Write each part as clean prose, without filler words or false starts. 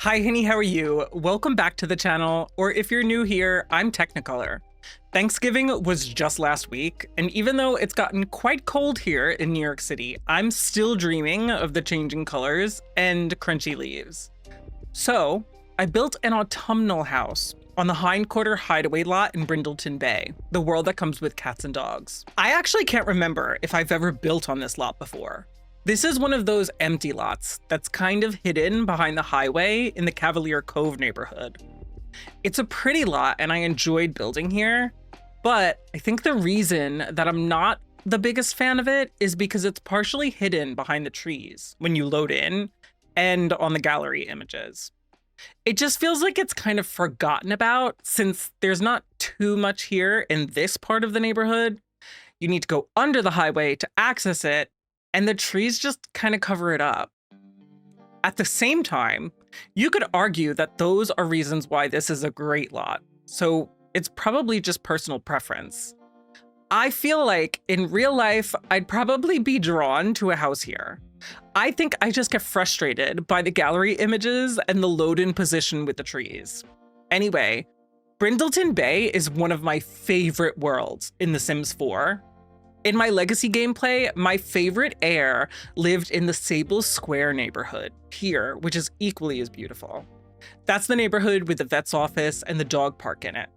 Hi Henny, how are you? Welcome back to the channel, or if you're new here, I'm Teknikolour. Thanksgiving was just last week, and even though it's gotten quite cold here in New York City, I'm still dreaming of the changing colors and crunchy leaves. So, I built an autumnal house on the Hindquarter Hideaway lot in Brindleton Bay, the world that comes with cats and dogs. I actually can't remember if I've ever built on this lot before. This is one of those empty lots that's kind of hidden behind the highway in the Cavalier Cove neighborhood. It's a pretty lot and I enjoyed building here, but I think the reason that I'm not the biggest fan of it is because it's partially hidden behind the trees when you load in and on the gallery images. It just feels like it's kind of forgotten about since there's not too much here in this part of the neighborhood. You need to go under the highway to access it, and the trees just kind of cover it up. At the same time, you could argue that those are reasons why this is a great lot, so it's probably just personal preference. I feel like in real life, I'd probably be drawn to a house here. I think I just get frustrated by the gallery images and the load-in position with the trees. Anyway, Brindleton Bay is one of my favorite worlds in The Sims 4. In my Legacy gameplay, my favorite heir lived in the Sable Square neighborhood here, which is equally as beautiful. That's the neighborhood with the vet's office and the dog park in it.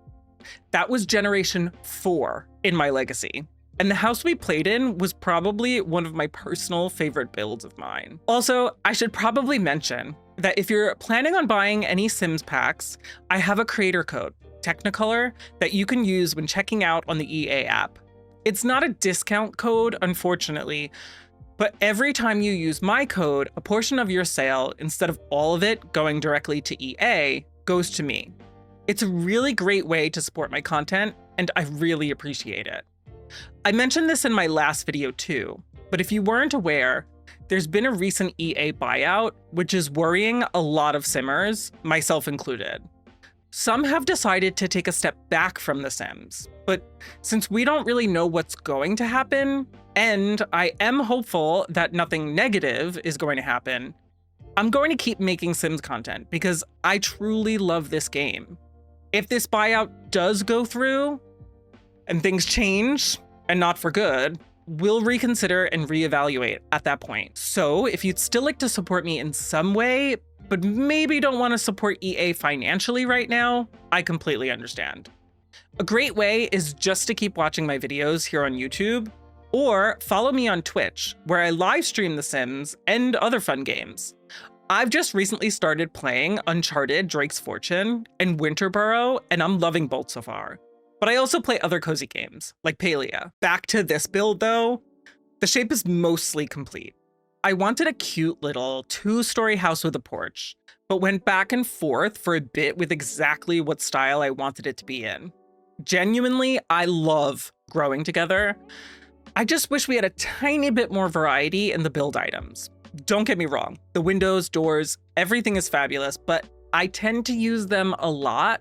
That was generation 4 in my Legacy, and the house we played in was probably one of my personal favorite builds of mine. Also, I should probably mention that if you're planning on buying any Sims packs, I have a creator code, Teknikolour, that you can use when checking out on the EA app. It's not a discount code, unfortunately, but every time you use my code, a portion of your sale, instead of all of it going directly to EA, goes to me. It's a really great way to support my content, and I really appreciate it. I mentioned this in my last video too, but if you weren't aware, there's been a recent EA buyout, which is worrying a lot of Simmers, myself included. Some have decided to take a step back from The Sims, but since we don't really know what's going to happen, and I am hopeful that nothing negative is going to happen, I'm going to keep making Sims content because I truly love this game. If this buyout does go through, and things change, and not for good, we'll reconsider and reevaluate at that point. So if you'd still like to support me in some way, but maybe don't want to support EA financially right now, I completely understand. A great way is just to keep watching my videos here on YouTube, or follow me on Twitch, where I live stream The Sims and other fun games. I've just recently started playing Uncharted Drake's Fortune and Winterborough, and I'm loving both so far. But I also play other cozy games, like Palia. Back to this build though, the shape is mostly complete. I wanted a cute little 2-story house with a porch, but went back and forth for a bit with exactly what style I wanted it to be in. Genuinely, I love growing together. I just wish we had a tiny bit more variety in the build items. Don't get me wrong, the windows, doors, everything is fabulous, but I tend to use them a lot,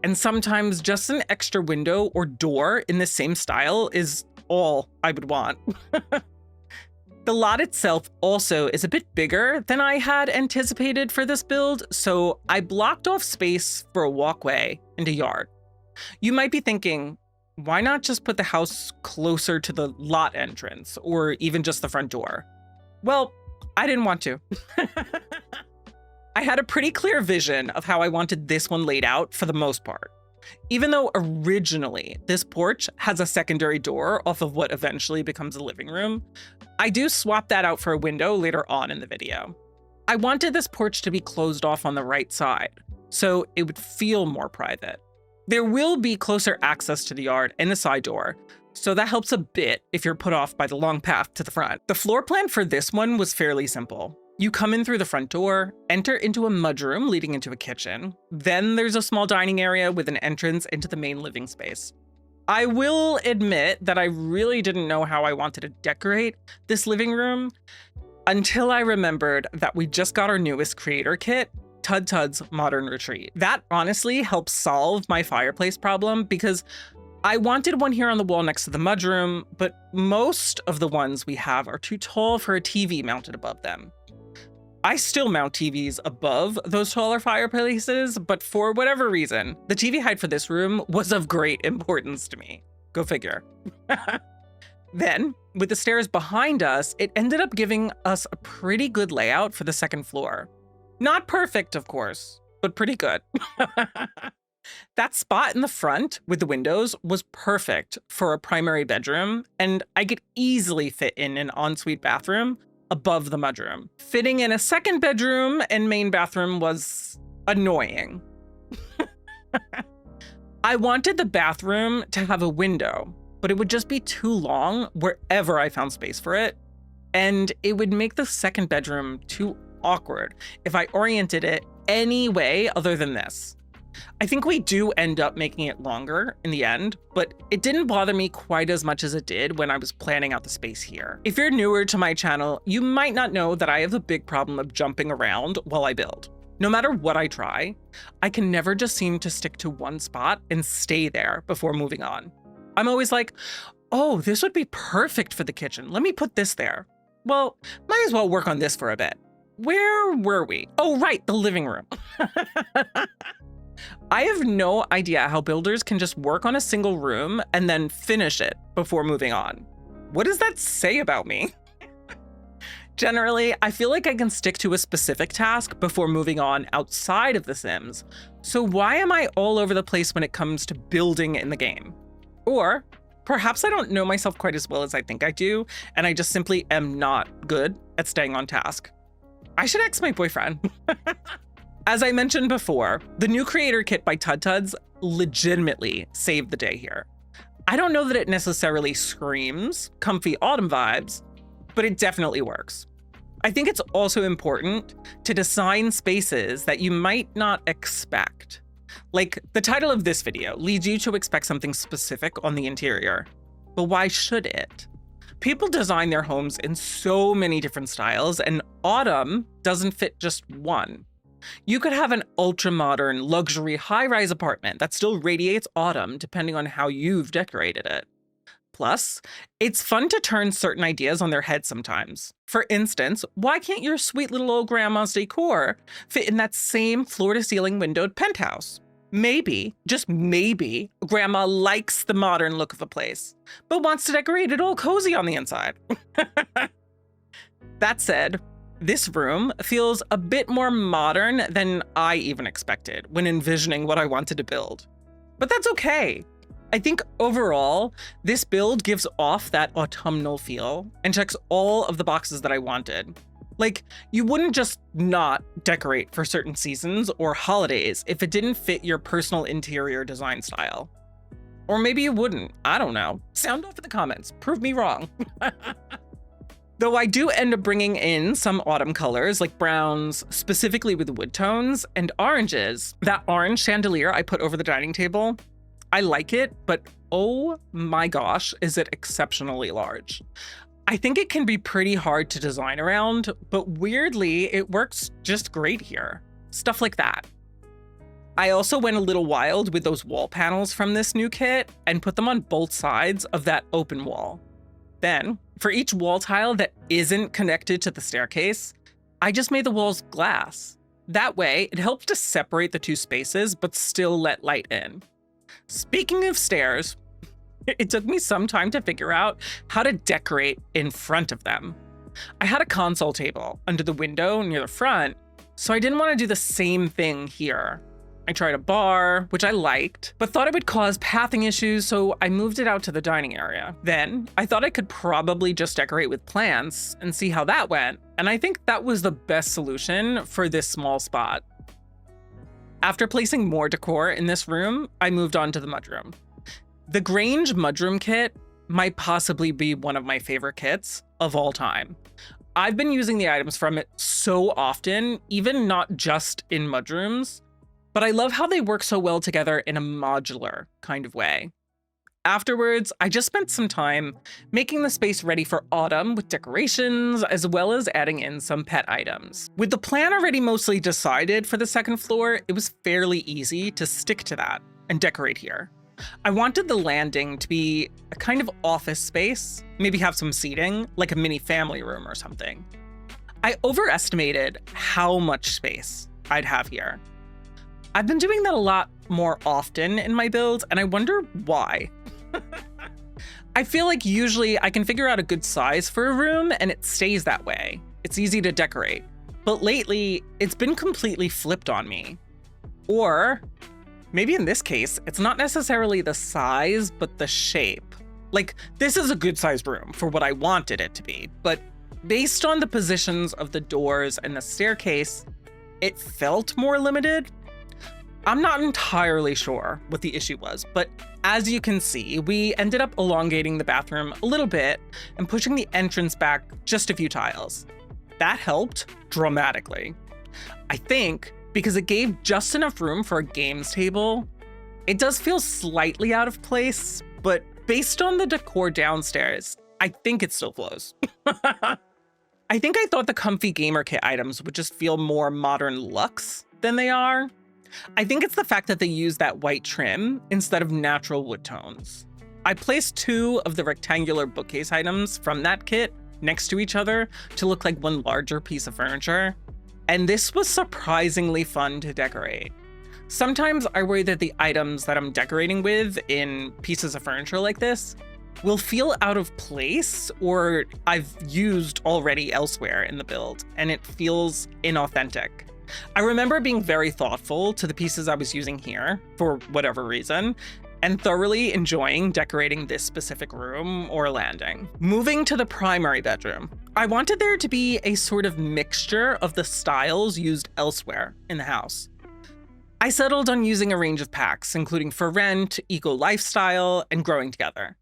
and sometimes just an extra window or door in the same style is all I would want. The lot itself also is a bit bigger than I had anticipated for this build, so I blocked off space for a walkway and a yard. You might be thinking, why not just put the house closer to the lot entrance, or even just the front door? Well, I didn't want to. I had a pretty clear vision of how I wanted this one laid out for the most part. Even though originally this porch has a secondary door off of what eventually becomes a living room, I do swap that out for a window later on in the video. I wanted this porch to be closed off on the right side, so it would feel more private. There will be closer access to the yard and the side door, so that helps a bit if you're put off by the long path to the front. The floor plan for this one was fairly simple. You come in through the front door, enter into a mudroom leading into a kitchen. Then there's a small dining area with an entrance into the main living space. I will admit that I really didn't know how I wanted to decorate this living room until I remembered that we just got our newest creator kit, Tud's Modern Retreat. That honestly helps solve my fireplace problem because I wanted one here on the wall next to the mudroom, but most of the ones we have are too tall for a TV mounted above them. I still mount TVs above those taller fireplaces, but for whatever reason, the TV height for this room was of great importance to me. Go figure. Then, with the stairs behind us, it ended up giving us a pretty good layout for the second floor. Not perfect, of course, but pretty good. That spot in the front with the windows was perfect for a primary bedroom, and I could easily fit in an ensuite bathroom above the mudroom. Fitting in a second bedroom and main bathroom was annoying. I wanted the bathroom to have a window, but it would just be too long wherever I found space for it, and it would make the second bedroom too awkward if I oriented it any way other than this. I think we do end up making it longer in the end, but it didn't bother me quite as much as it did when I was planning out the space here. If you're newer to my channel, you might not know that I have a big problem of jumping around while I build. No matter what I try, I can never just seem to stick to one spot and stay there before moving on. I'm always like, oh, this would be perfect for the kitchen. Let me put this there. Well, might as well work on this for a bit. Where were we? Oh, right, the living room. I have no idea how builders can just work on a single room and then finish it before moving on. What does that say about me? Generally, I feel like I can stick to a specific task before moving on outside of The Sims. So why am I all over the place when it comes to building in the game? Or perhaps I don't know myself quite as well as I think I do, and I just simply am not good at staying on task. I should ask my boyfriend. As I mentioned before, the new creator kit by Tudtuds legitimately saved the day here. I don't know that it necessarily screams comfy autumn vibes, but it definitely works. I think it's also important to design spaces that you might not expect. Like, the title of this video leads you to expect something specific on the interior, but why should it? People design their homes in so many different styles, and autumn doesn't fit just one. You could have an ultra-modern, luxury, high-rise apartment that still radiates autumn depending on how you've decorated it. Plus, it's fun to turn certain ideas on their head sometimes. For instance, why can't your sweet little old grandma's decor fit in that same floor-to-ceiling windowed penthouse? Maybe, just maybe, grandma likes the modern look of the place, but wants to decorate it all cozy on the inside. That said, this room feels a bit more modern than I even expected when envisioning what I wanted to build. But that's okay. I think overall, this build gives off that autumnal feel and checks all of the boxes that I wanted. Like, you wouldn't just not decorate for certain seasons or holidays if it didn't fit your personal interior design style. Or maybe you wouldn't, I don't know. Sound off in the comments, prove me wrong. Though I do end up bringing in some autumn colors like browns, specifically with wood tones, and oranges. That orange chandelier I put over the dining table, I like it, but oh my gosh, is it exceptionally large. I think it can be pretty hard to design around, but weirdly, it works just great here. Stuff like that. I also went a little wild with those wall panels from this new kit and put them on both sides of that open wall. Then, for each wall tile that isn't connected to the staircase, I just made the walls glass. That way, it helps to separate the two spaces, but still let light in. Speaking of stairs, it took me some time to figure out how to decorate in front of them. I had a console table under the window near the front, so I didn't want to do the same thing here. I tried a bar, which I liked, but thought it would cause pathing issues, so I moved it out to the dining area. Then, I thought I could probably just decorate with plants and see how that went, and I think that was the best solution for this small spot. After placing more decor in this room, I moved on to the mudroom. The Grange mudroom kit might possibly be one of my favorite kits of all time. I've been using the items from it so often, even not just in mudrooms, but I love how they work so well together in a modular kind of way. Afterwards, I just spent some time making the space ready for autumn with decorations, as well as adding in some pet items. With the plan already mostly decided for the second floor, it was fairly easy to stick to that and decorate here. I wanted the landing to be a kind of office space, maybe have some seating, like a mini family room or something. I overestimated how much space I'd have here. I've been doing that a lot more often in my builds, and I wonder why. I feel like usually I can figure out a good size for a room and it stays that way. It's easy to decorate. But lately, it's been completely flipped on me. Or maybe in this case, it's not necessarily the size, but the shape. Like, this is a good sized room for what I wanted it to be, but based on the positions of the doors and the staircase, it felt more limited. I'm not entirely sure what the issue was, but as you can see, we ended up elongating the bathroom a little bit and pushing the entrance back just a few tiles. That helped dramatically. I think because it gave just enough room for a games table. It does feel slightly out of place, but based on the decor downstairs, I think it still flows. I think I thought the comfy gamer kit items would just feel more modern luxe than they are. I think it's the fact that they use that white trim instead of natural wood tones. I placed 2 of the rectangular bookcase items from that kit next to each other to look like one larger piece of furniture, and this was surprisingly fun to decorate. Sometimes I worry that the items that I'm decorating with in pieces of furniture like this will feel out of place or I've used already elsewhere in the build, and it feels inauthentic. I remember being very thoughtful to the pieces I was using here for whatever reason, and thoroughly enjoying decorating this specific room or landing. Moving to the primary bedroom, I wanted there to be a sort of mixture of the styles used elsewhere in the house. I settled on using a range of packs, including For Rent, Eco Lifestyle, and Growing Together.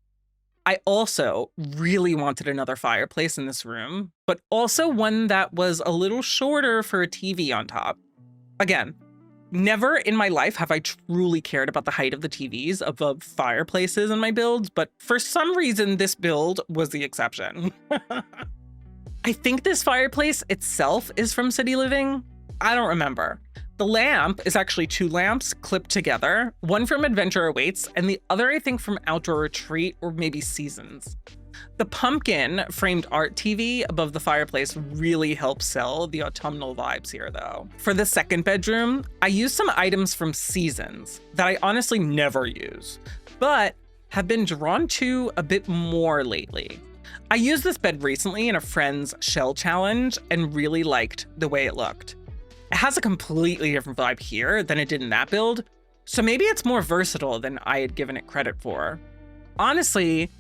I also really wanted another fireplace in this room, but also one that was a little shorter for a TV on top. Again, never in my life have I truly cared about the height of the TVs above fireplaces in my builds, but for some reason this build was the exception. I think this fireplace itself is from City Living. I don't remember. The lamp is actually 2 lamps clipped together, one from Adventure Awaits and the other I think from Outdoor Retreat or maybe Seasons. The pumpkin framed art TV above the fireplace really helps sell the autumnal vibes here though. For the second bedroom, I used some items from Seasons that I honestly never use, but have been drawn to a bit more lately. I used this bed recently in a friend's shell challenge and really liked the way it looked. It has a completely different vibe here than it did in that build, so maybe it's more versatile than I had given it credit for. Honestly,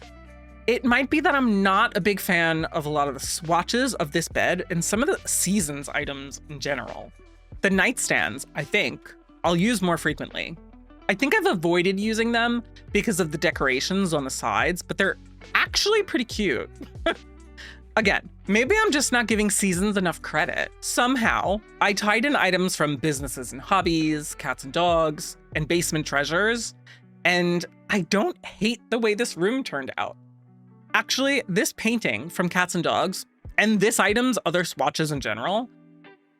it might be that I'm not a big fan of a lot of the swatches of this bed and some of the Seasons items in general. The nightstands, I think, I'll use more frequently. I think I've avoided using them because of the decorations on the sides, but they're actually pretty cute. Again, maybe I'm just not giving Seasons enough credit. Somehow, I tied in items from Businesses and Hobbies, Cats and Dogs, and Basement Treasures, and I don't hate the way this room turned out. Actually, this painting from Cats and Dogs, and this item's other swatches in general,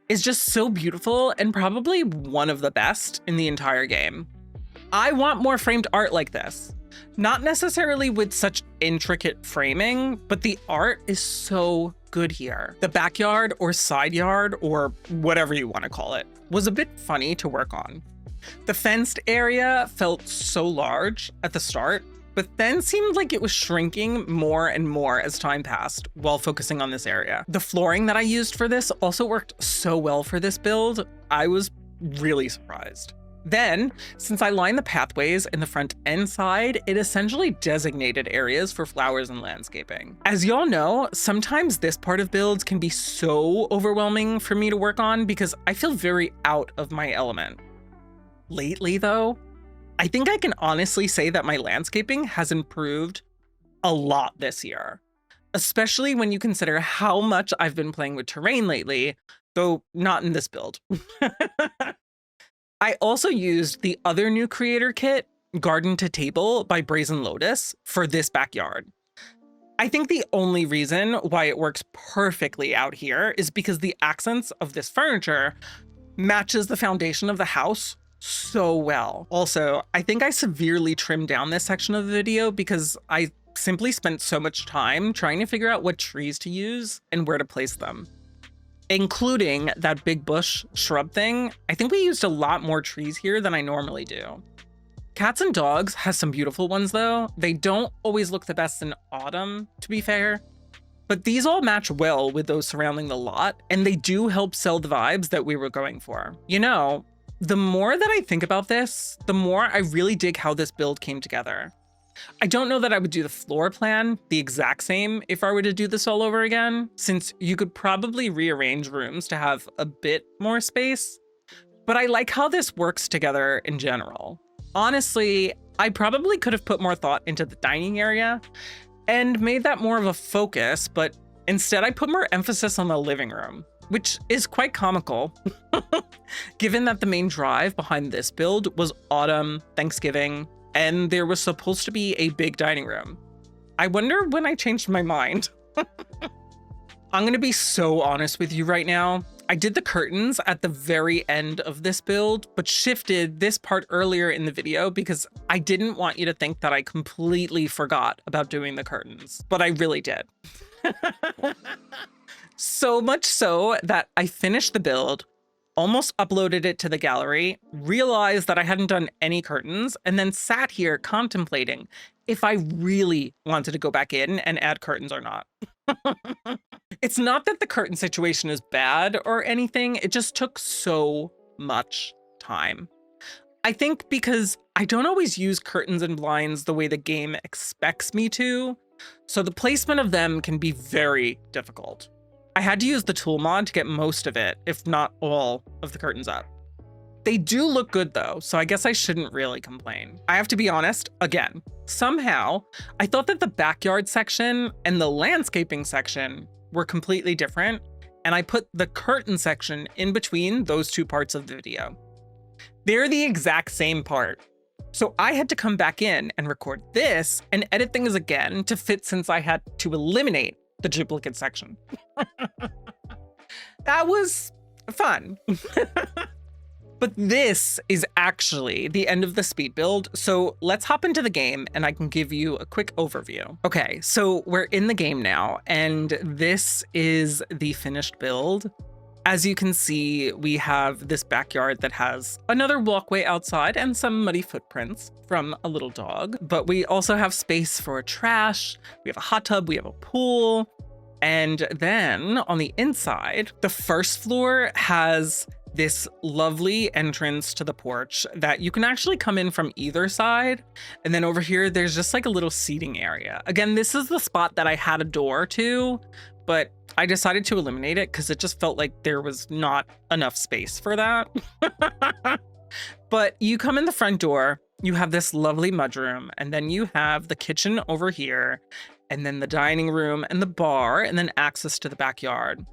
is just so beautiful and probably one of the best in the entire game. I want more framed art like this. Not necessarily with such intricate framing, but the art is so good here. The backyard or side yard, or whatever you want to call it, was a bit funny to work on. The fenced area felt so large at the start, but then seemed like it was shrinking more and more as time passed while focusing on this area. The flooring that I used for this also worked so well for this build, I was really surprised. Then, since I lined the pathways in the front and side, it essentially designated areas for flowers and landscaping. As y'all know, sometimes this part of builds can be so overwhelming for me to work on because I feel very out of my element. Lately though, I think I can honestly say that my landscaping has improved a lot this year, especially when you consider how much I've been playing with terrain lately, though not in this build. I also used the other new creator kit, Garden to Table by Brazen Lotus, for this backyard. I think the only reason why it works perfectly out here is because the accents of this furniture matches the foundation of the house so well. Also, I think I severely trimmed down this section of the video because I simply spent so much time trying to figure out what trees to use and where to place them. including that big bush shrub thing. I think we used a lot more trees here than I normally do. Cats and dogs has some beautiful ones though. They don't always look the best in autumn, to be fair, but these all match well with those surrounding the lot, and they do help sell the vibes that we were going for. You know, the more that I think about this, the more I really dig how this build came together. I don't know that I would do the floor plan the exact same if I were to do this all over again, since you could probably rearrange rooms to have a bit more space, but I like how this works together in general. Honestly, I probably could have put more thought into the dining area and made that more of a focus, but instead I put more emphasis on the living room, which is quite comical, given that the main drive behind this build was autumn, Thanksgiving, and there was supposed to be a big dining room. I wonder when I changed my mind. I'm gonna be so honest with you right now. I did the curtains at the very end of this build, but shifted this part earlier in the video because I didn't want you to think that I completely forgot about doing the curtains, but I really did. So much so that I finished the build, almost uploaded it to the gallery, realized that I hadn't done any curtains, and then sat here contemplating if I really wanted to go back in and add curtains or not. It's not that the curtain situation is bad or anything, it just took so much time. I think because I don't always use curtains and blinds the way the game expects me to, so the placement of them can be very difficult. I had to use the tool mod to get most of it, if not all, of the curtains up. They do look good though, so I guess I shouldn't really complain. I have to be honest, again, somehow I thought that the backyard section and the landscaping section were completely different, and I put the curtain section in between those two parts of the video. They're the exact same part. So I had to come back in and record this and edit things again to fit since I had to eliminate the duplicate section. That was fun. But this is actually the end of the speed build, so let's hop into the game and I can give you a quick overview. Okay, so we're in the game now, and this is the finished build. As you can see, we have this backyard that has another walkway outside and some muddy footprints from a little dog, but we also have space for trash, we have a hot tub, we have a pool, and then on the inside, the first floor has this lovely entrance to the porch that you can actually come in from either side. And then over here, there's just like a little seating area. Again, this is the spot that I had a door to, but I decided to eliminate it because it just felt like there was not enough space for that. But you come in the front door, you have this lovely mudroom, and then you have the kitchen over here, and then the dining room and the bar, and then access to the backyard.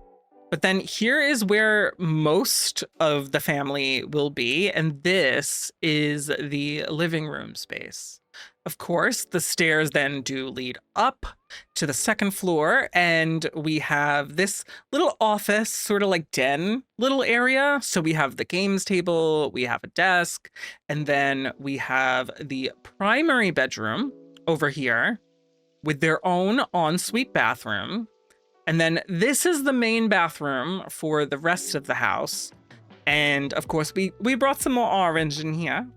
But then here is where most of the family will be, and this is the living room space. Of course, the stairs then do lead up to the second floor, and we have this little office, sort of like den little area. So we have the games table, we have a desk, and then we have the primary bedroom over here with their own ensuite bathroom. And then this is the main bathroom for the rest of the house. And of course, we brought some more orange in here.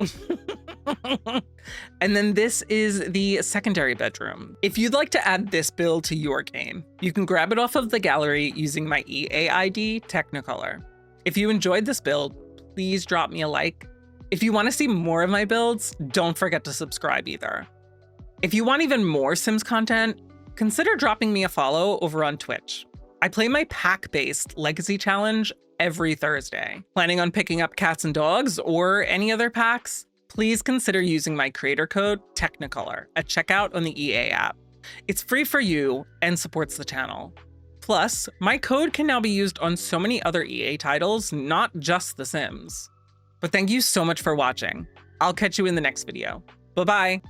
And then this is the secondary bedroom. If you'd like to add this build to your game, you can grab it off of the gallery using my EA ID, Teknikolour. If you enjoyed this build, please drop me a like. If you want to see more of my builds, don't forget to subscribe either. If you want even more Sims content, consider dropping me a follow over on Twitch. I play my pack-based Legacy Challenge every Thursday. Planning on picking up cats and dogs or any other packs? Please consider using my creator code Teknikolour at checkout on the EA app. It's free for you and supports the channel. Plus, my code can now be used on so many other EA titles, not just The Sims. But thank you so much for watching. I'll catch you in the next video. Bye-bye.